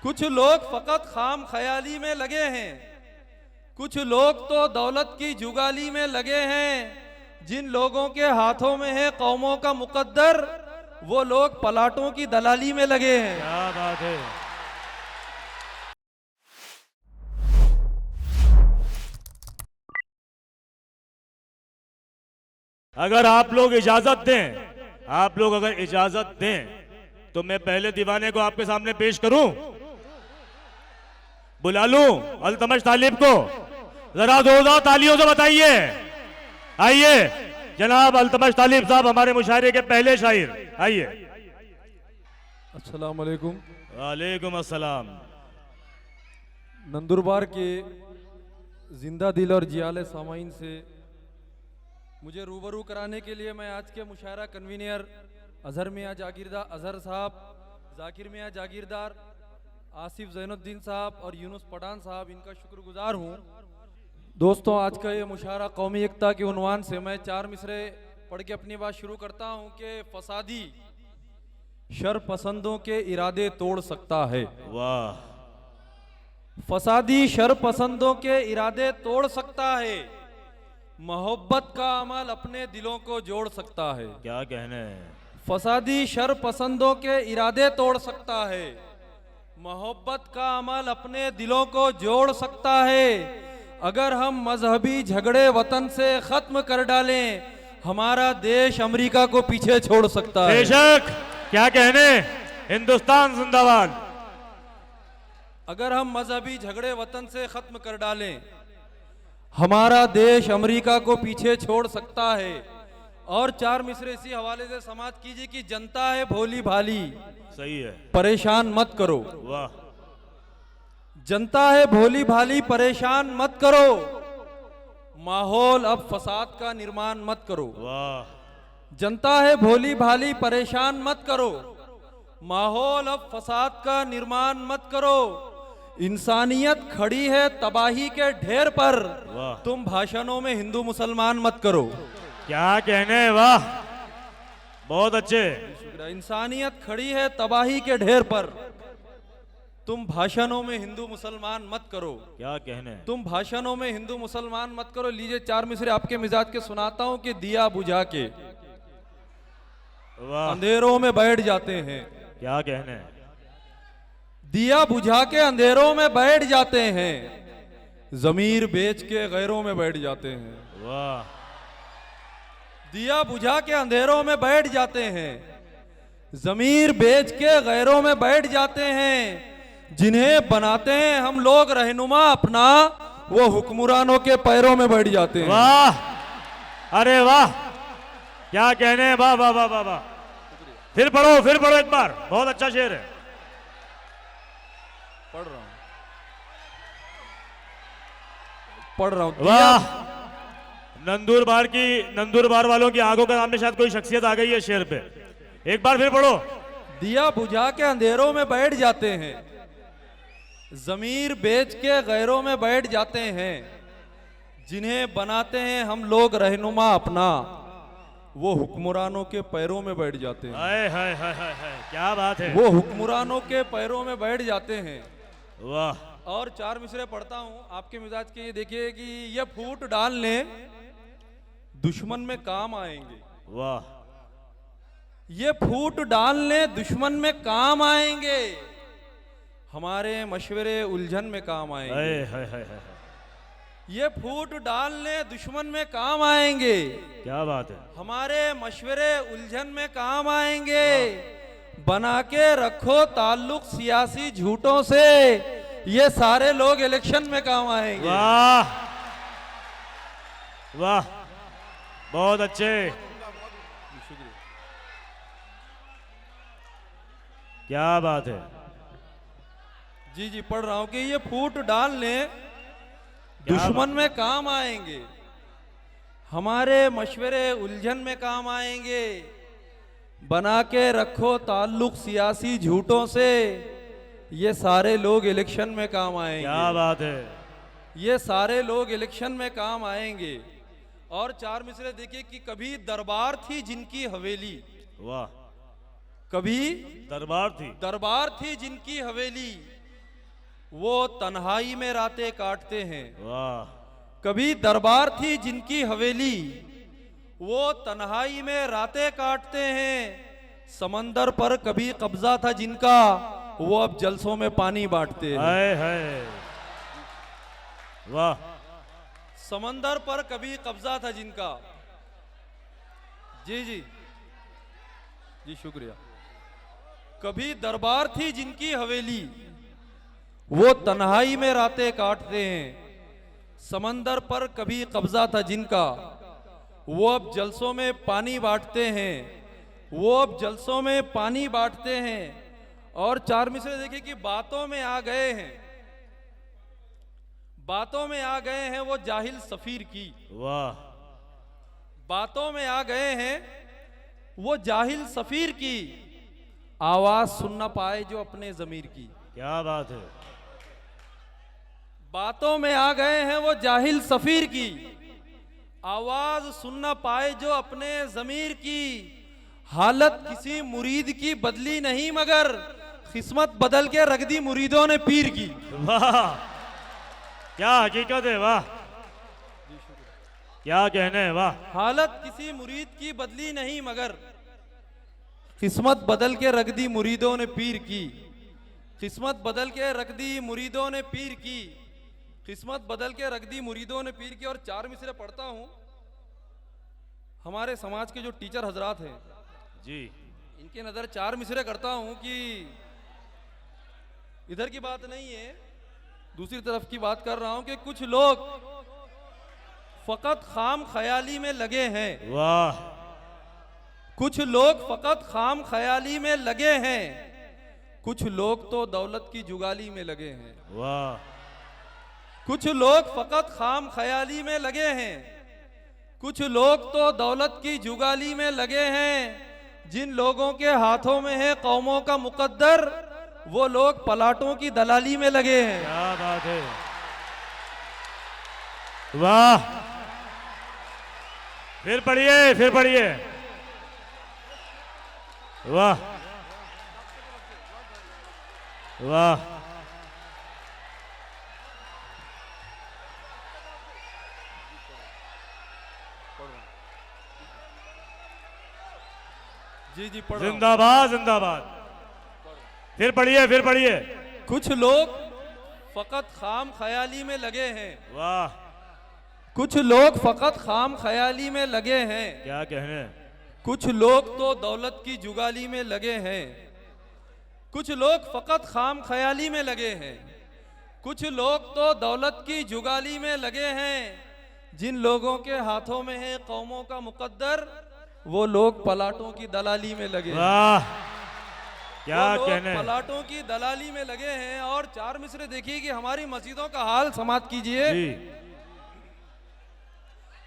कुछ लोग फकत खाम ख्याली में लगे हैं, कुछ लोग तो दौलत की जुगाली में लगे हैं। जिन लोगों के हाथों में है कौमों का मुकद्दर, वो लोग पलाटों की दलाली में लगे हैं। क्या बात है। अगर आप लोग इजाजत दें, आप लोग अगर इजाजत दें तो मैं पहले दीवाने को आपके सामने पेश करूं, बुला लूं अल्तमश तालिब को। जरा जोरदार तालियों से बताइए। आइए जनाब अल्तमश तालिब साहब, हमारे मुशायरे के पहले शायर, आइए। अस्सलाम वालेकुम। वालेकुम अस्सलाम। नंदुरबार के जिंदा दिल और जियाले सामाइन से मुझे रूबरू कराने के लिए मैं आज के मुशायरा कन्वीनियर अजहर मियाँ जागीरदार, अजहर साहब, जाकिर मियाँ जागीरदार, आसिफ जैनुद्दीन साहब और यूनुस पठान साहब, इनका शुक्रगुजार हूँ। दोस्तों, आज का ये मुशायरा कौमी एकता के उन्वान से मैं 4 मिसरे पढ़ के अपनी बात शुरू करता हूँ कि फसादी शर पसंदों के इरादे तोड़ सकता है। वाह। फसादी शर पसंदों के इरादे तोड़ सकता है, मोहब्बत का अमल अपने दिलों को जोड़ सकता है। क्या कहने हैं। फसादी शर पसंदों के इरादे तोड़ सकता है, मोहब्बत का अमल अपने दिलों को जोड़ सकता है। अगर हम मजहबी झगड़े वतन से खत्म कर डालें, हमारा देश अमेरिका को पीछे छोड़ सकता है। बेशक, क्या कहने, हिंदुस्तान जिंदाबाद। अगर हम मजहबी झगड़े वतन से खत्म कर डालें, हमारा देश अमेरिका को पीछे छोड़ सकता है। और 4 मिसरे इसी हवाले से समाप्त कीजिए कि जनता है भोली भाली, सही है, परेशान मत करो। वाह। जनता है भोली भाली, परेशान मत करो, माहौल अब फसाद का निर्माण मत करो। वाह। जनता है भोली भाली, परेशान मत करो, माहौल अब फसाद का निर्माण मत करो। इंसानियत खड़ी है तबाही के ढेर पर, तुम भाषणों में हिंदू मुसलमान मत करो। क्या कहने, वाह, बहुत अच्छे। इंसानियत खड़ी है तबाही के ढेर पर, तुम भाषणों में हिंदू मुसलमान मत करो। क्या कहने, तुम भाषणों में हिंदू मुसलमान मत करो। लीजिए 4 मिसरे आपके मिजाज के सुनाता हूं कि दिया बुझा के वाह, अंधेरों में बैठ जाते हैं। क्या कहने, दिया बुझा के अंधेरों में बैठ जाते हैं, जमीर बेच के गैरों में बैठ जाते हैं। वाह। दिया बुझा के अंधेरों में बैठ जाते हैं, जमीर बेच के गैरों में बैठ जाते हैं। जिन्हें बनाते हैं हम लोग रहनुमा अपना, वो हुक्मरानों के पैरों में बैठ जाते हैं। वाह, अरे वाह, क्या कहने, वाह वाह वाह वाह वाह। फिर पढ़ो एक बार, बहुत अच्छा शेर है। पढ़ रहा हूं। वाह। नंदुरबार वालों की आंखों के सामने शायद कोई शख्सियत आ गई है शेर पे। एक बार फिर पढ़ो। दिया बुझा के अंधेरों में बैठ जाते हैं, जमीर बेच के गैरों में बैठ जाते हैं। जिन्हें बनाते हैं हम लोग रहनुमा अपना, वो हुक्मरानों के पैरों में बैठ जाते हैं। हाय हाय हाय हाय हाय, क्या बात है। वो हुक्मरानों के पैरों में बैठ जाते हैं। वाह। और 4 मिसरे पढ़ता हूं आपके मिजाज के। ये देखिए कि ये फूट डालने दुश्मन में काम आएंगे। वाह। ये फूट डालने दुश्मन में काम आएंगे, हमारे मशवरे उलझन में काम आएंगे। हाय हाय हाय हाय, ये फूट डालने दुश्मन में काम आएंगे, क्या बात है। हमारे मशवरे उलझन में काम आएंगे। बना के रखो ताल्लुक सियासी झूठों से, ये सारे लोग इलेक्शन में काम आएंगे। वाह वाह, बहुत अच्छे। क्या बात है। जी जी पढ़ रहा हूं कि ये फूट डालने दुश्मन में काम आएंगे, हमारे मशवरे उलझन में काम आएंगे। बना के रखो ताल्लुक सियासी झूठों से, ये सारे लोग इलेक्शन में काम आएंगे। क्या बात है। ये सारे लोग इलेक्शन में काम आएंगे। और 4 मिसरे देखिए कि कभी दरबार थी जिनकी हवेली। वाह। कभी दरबार थी जिनकी हवेली, वो तन्हाई में रातें काटते हैं। वाह कभी दरबार थी जिनकी हवेली, वो तन्हाई में रातें काटते हैं। समंदर पर कभी कब्जा था जिनका, वो अब जलसों में पानी बांटते हैं। हाय हाय वाह समंदर पर कभी कब्जा था जिनका। जी जी जी शुक्रिया। कभी दरबार थी जिनकी हवेली, वो तन्हाई में रातें काटते हैं। समंदर पर कभी कब्जा था जिनका, वो अब जलसों में पानी बांटते हैं। वो अब जलसों में पानी बांटते हैं। और चार मिसरे देखिए कि बातों में आ गए हैं, बातों में आ गए हैं वो जाहिल सफीर की। वाह बातों में आ गए हैं वो जाहिल सफीर की, आवाज सुन न पाए जो अपने जमीर की। क्या बात है। बातों में आ गए हैं वो जाहिल सफीर की, आवाज सुन न पाए जो अपने जमीर की। हालत किसी मुरीद की बदली नहीं मगर, किस्मत बदल के रख दी मुरीदों ने पीर की। वाह क्या हकीकत है। वाह क्या कहने हैं। वाह हालत किसी मुरीद की बदली नहीं मगर, किस्मत बदल के रख दी मुरीदों ने पीर की। किस्मत बदल के रख दी मुरीदों ने पीर की। किस्मत बदल के रख दी मुरीदों ने पीर की। और चार मिसरे पढ़ता हूं। हमारे समाज के जो टीचर हजरात हैं जी, इनके नजर चार मिसरे करता हूं कि इधर की बात नहीं है, दूसरी तरफ की बात कर रहा हूं कि कुछ लोग फकत खाम ख्याली में लगे हैं। वाह कुछ लोग फकत खाम ख्याली में लगे हैं। कुछ लोग तो दौलत की जुगाली में लगे हैं। वाह कुछ लोग फकत खाम ख्याली में लगे हैं। कुछ लोग तो दौलत की जुगाली में लगे हैं। जिन लोगों के हाथों में है कौमों का मुकद्दर, वो लोग पलाटों की दलाली में लगे हैं। क्या बात है। वाह फिर पढ़िए फिर पढ़िए। वाह वाह जी जी पढ़ रहा हूं। जिंदाबाद जिंदाबाद। फिर पढ़िए फिर पढ़िए। कुछ लोग फकत खाम ख्याली में लगे हैं। वाह कुछ लोग फकत खाम ख्याली में लगे हैं। क्या कहने। कुछ लोग तो दौलत की जुगाली में लगे हैं। कुछ लोग फकत खाम ख्याली में लगे हैं। कुछ लोग तो दौलत की जुगाली में लगे हैं। जिन लोगों के हाथों में है कौमों का मुकद्दर, वो लोग पलाटों की दलाली में लगे हैं। वाह क्या वो लोग कहने। पलाटों की दलाली में लगे हैं। और चार मिसरे देखिए कि हमारी मस्जिदों का हाल समाप्त कीजिए। जी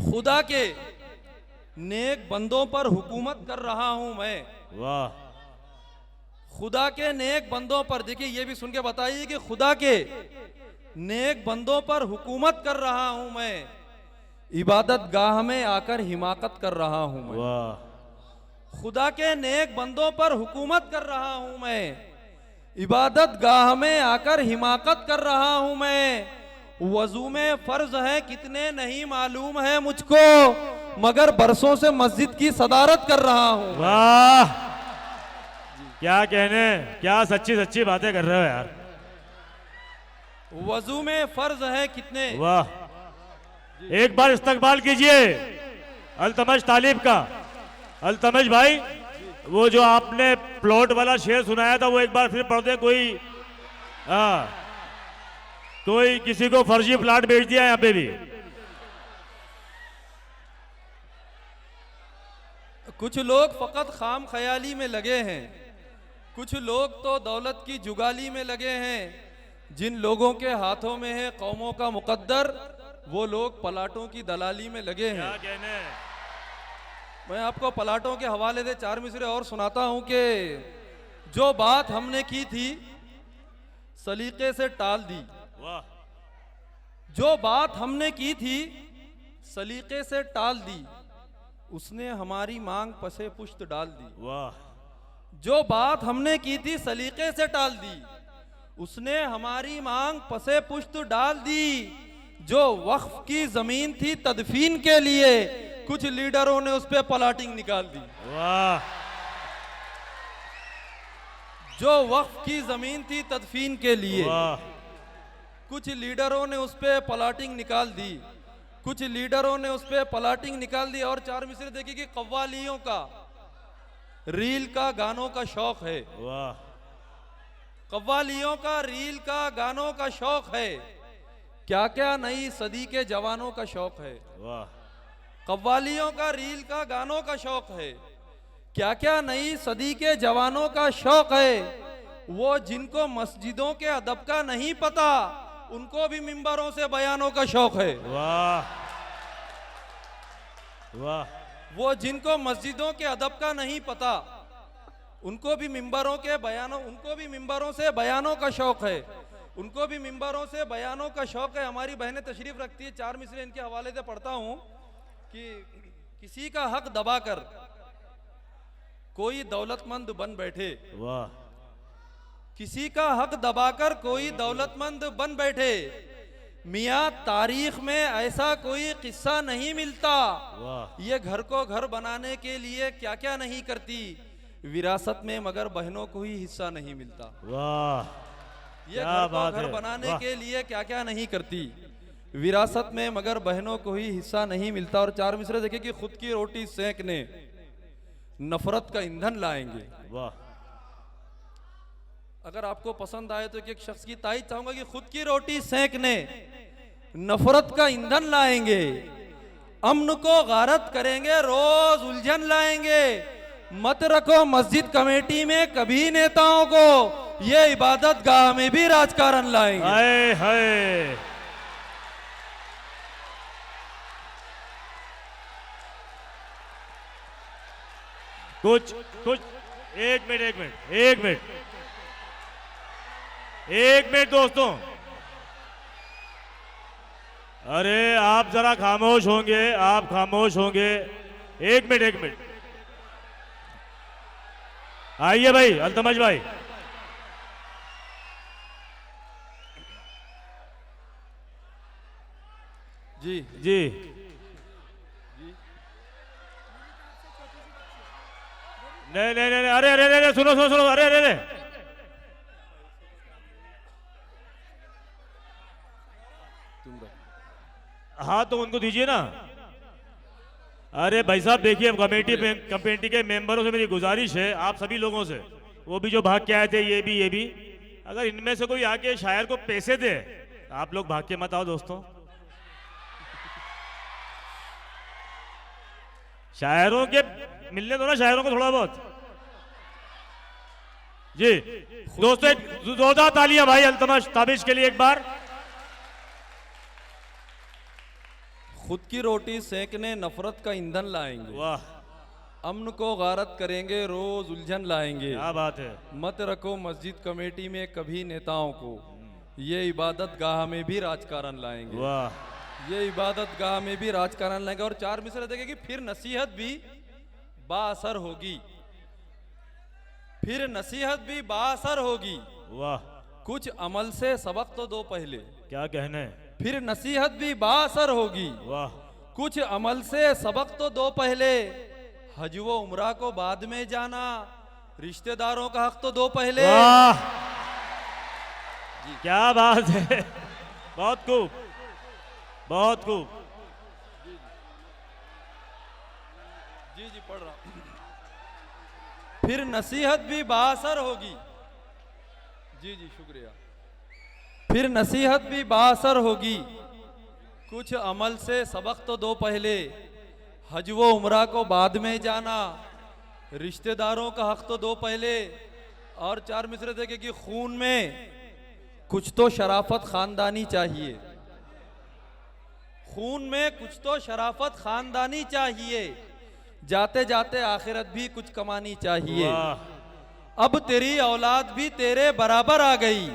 खुदा के नेक बंदों पर हुकूमत कर रहा हूं मैं। वाह खुदा के नेक बंदों पर, देखिए ये भी सुन के बताइए कि खुदा के नेक बंदों पर हुकूमत कर रहा हूं मैं। इबादत गाह में आकर हिमाकत कर रहा हूं मैं। वाह खुदा के नेक बंदों पर हुकूमत कर रहा हूं मैं। इबादत गाह में आकर हिमाकत कर रहा हूं मैं। वजू में फर्ज है कितने नहीं मालूम है मुझको, मगर बरसों से मस्जिद की सदारत कर रहा हूं। वाह क्या कहने। क्या सच्ची सच्ची बातें कर रहे हो यार। वजू में फर्ज है कितने। वाह एक बार इस्तकबाल कीजिए अल्तमश तालिब का। अल्तमश भाई वो जो आपने प्लॉट वाला शेर सुनाया था वो एक बार फिर पढ़ दे। कोई किसी को फर्जी प्लाट बेच दिया यहाँ पे भी। कुछ लोग फकत खाम ख्याली में लगे हैं। कुछ लोग तो दौलत की जुगाली में लगे हैं। जिन लोगों के हाथों में है कौमों का मुकद्दर, वो लोग पलाटों की दलाली में लगे हैं। क्या कहने। मैं आपको पलाटों के हवाले से चार मिसरे और सुनाता हूं कि जो बात हमने की थी सलीके से टाल दी। वाह जो बात हमने की थी सलीके से टाल दी, उसने हमारी मांग पसे पुश्त डाल दी। वाह जो बात हमने की थी सलीके से टाल दी, उसने हमारी मांग पसे पुश्त डाल दी। जो वक्फ की जमीन थी तदफीन के लिए, कुछ लीडरों ने उस पे प्लाटिंग निकाल दी। वाह। जो वक्फ की जमीन थी तदफीन के लिए, वाह। कुछ लीडरों ने उस पे प्लाटिंग निकाल दी। कुछ लीडरों ने उस पे प्लाटिंग निकाल दी। और चार मिसरे देखिए कि कव्वालियों का, रील का, गानों का शौक है। वाह। कव्वालियों का, रील का, गानों का शौक है। क्या क्या नई सदी के जवानों का शौक है। वाह। कव्वालियों का, रील का, गानों का शौक है। क्या क्या नई सदी के जवानों का शौक है। वो जिनको मस्जिदों के अदब का नहीं पता, उनको भी मिंबरों से बयानों का शौक है। वाह। वाह। वो जिनको मस्जिदों के अदब का नहीं पता, उनको भी मिंबरों के बयानों, उनको भी मिंबरों से बयानों का शौक है। उनको भी मिंबरों से बयानों का शौक है। हमारी बहनें तशरीफ रखती है, चार मिसरे इनके हवाले से पढ़ता हूं कि किसी का हक दबाकर कोई दौलतमंद बन बैठे। वाह। किसी का हक दबाकर कोई दौलतमंद बन बैठे। मियाँ तारीख में ऐसा कोई किस्सा नहीं मिलता। वाह। ये घर को घर बनाने के लिए क्या क्या नहीं करती। विरासत में मगर बहनों को ही हिस्सा नहीं मिलता। वाह। ये क्या घर को बात घर है। बनाने वाह। के लिए क्या क्या नहीं करती। विरासत में मगर बहनों को ही हिस्सा नहीं मिलता। और चार मिसरे देखिए कि खुद की रोटी सेंकने नफरत का ईंधन लाएंगे। वाह। अगर आपको पसंद आए तो एक शख्स की तारीफ चाहूंगा कि खुद की रोटी सेंकने नफरत का ईंधन लाएंगे। अमन को गारत करेंगे, रोज उलझन लाएंगे। मत रखो मस्जिद कमेटी में कभी नेताओं को, ये इबादत गाह में भी राजकारण लाएंगे। हाय हाय। कुछ कुछ एक मिनट एक मिनट एक मिनट एक मिनट दोस्तों, अरे आप जरा खामोश होंगे, आप खामोश होंगे। एक मिनट एक मिनट। आइए भाई अल्तमज भाई। जी जी। नहीं नहीं नहीं, अरे अरे अरे सुनो सुनो सुनो, अरे अरे अरे हाँ तो उनको दीजिए ना। अरे भाई साहब देखिए, कमेटी के मेंबरों से मेरी गुजारिश है, आप सभी लोगों से, वो भी जो भाग के आए थे, ये भी, अगर इनमें से कोई आके शायर को पैसे दे, आप लोग भाग के मत आओ दोस्तों। शायरों के मिलने दो ना, शायरों को थोड़ा बहुत। जी दोस्तों, एक जोरदार तालियां भाई अल्तमश ताबिश के लिए एक बार। खुद की रोटी सेंकने नफरत का ईंधन लाएंगे। वाह। अमन को गारत करेंगे, रोज उलझन लाएंगे। क्या बात है। मत रखो मस्जिद कमेटी में कभी नेताओं को, ये इबादत गाह में भी राजकारण लाएंगे। वाह। ये इबादत गाह में भी राजकारण लाएंगे। और चार मिसरे देखें कि फिर नसीहत भी बाअसर होगी। फिर नसीहत भी बाअसर होगी। वाह। कुछ अमल से सबक तो दो पहले। क्या कहने। फिर नसीहत भी बाअसर होगी। वाह। कुछ अमल से सबक तो दो पहले। हज व उम्रा को बाद में जाना, रिश्तेदारों का हक तो दो पहले। वाह। क्या बात है, बहुत खूब, बहुत खूब। जी जी पढ़ रहा हूं। फिर नसीहत भी बाअसर होगी। जी जी शुक्रिया। फिर नसीहत भी बाअसर होगी। कुछ अमल से सबक तो दो पहले। हज व उम्रा को बाद में जाना, रिश्तेदारों का हक तो दो पहले। और चार मिसरे देखे कि खून में कुछ तो शराफत खानदानी चाहिए। खून में कुछ तो शराफत खानदानी चाहिए। जाते जाते आखिरत भी कुछ कमानी चाहिए। वाह। अब तेरी औलाद भी तेरे बराबर आ गई।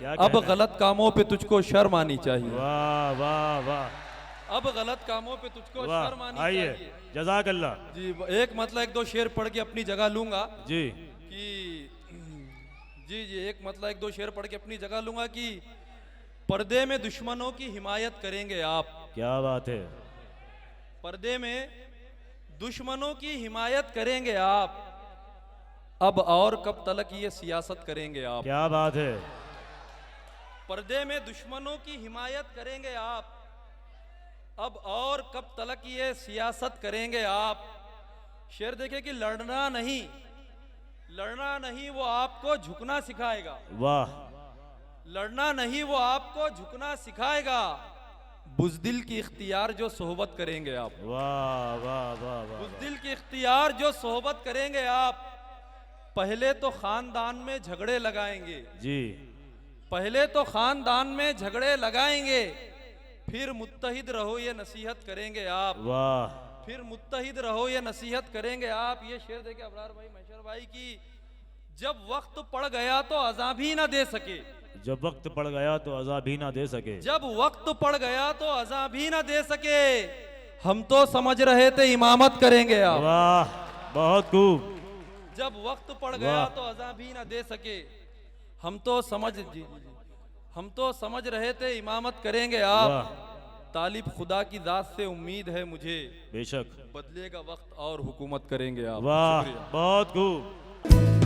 क्या अब कहना है? गलत कामों पे तुझको शर्म आनी चाहिए। वाह वाह वाह अब गलत कामों पे तुझको वाह। शर्म आनी आइए, चाहिए। जज़ाक अल्लाह। जी एक मतलब एक दो शेर पढ़ के अपनी जगह लूंगा जी कि जी जी, एक मतलब एक दो शेर पढ़ के अपनी जगह लूंगा कि पर्दे में दुश्मनों की हिमायत करेंगे आप। क्या बात है। पर्दे में दुश्मनों की हिमायत करेंगे आप, अब और कब तलक ये सियासत करेंगे आप। क्या बात है। पर्दे में दुश्मनों की हिमायत करेंगे आप, अब और कब तलक ये सियासत करेंगे आप। शेर देखे कि लड़ना नहीं वो आपको झुकना सिखाएगा। वाह। लड़ना नहीं वो आपको झुकना सिखाएगा, बुज़दिल की इख्तियार जो सोहबत करेंगे आप। वाह वाह वाह वाह। बुज़दिल की इख्तियार जो सोहबत करेंगे आप, पहले तो खानदान में झगड़े लगाएंगे जी। पहले तो खानदान में झगड़े लगाएंगे, फिर मुत्तहिद रहो ये नसीहत करेंगे आप। वाह। फिर मुत्तहिद रहो ये नसीहत करेंगे आप। ये शेर देखे अबरार भाई, महशर भाई की जब वक्त पड़ गया तो अज़ा भी ना दे सके। जब वक्त पड़ गया तो अज़ा भी ना दे सके। जब वक्त पड़ गया तो अज़ा भी ना दे सके, हम तो समझ रहे थे इमामत करेंगे आप। वाह बहुत खूब। जब वक्त पड़ गया तो अज़ा भी ना दे सके, हम तो समझ रहे थे इमामत करेंगे आप। तालिब खुदा की जात से उम्मीद है मुझे, बेशक बदलेगा वक्त और हुकूमत करेंगे आप। वाह शुक्रिया। बहुत खूब।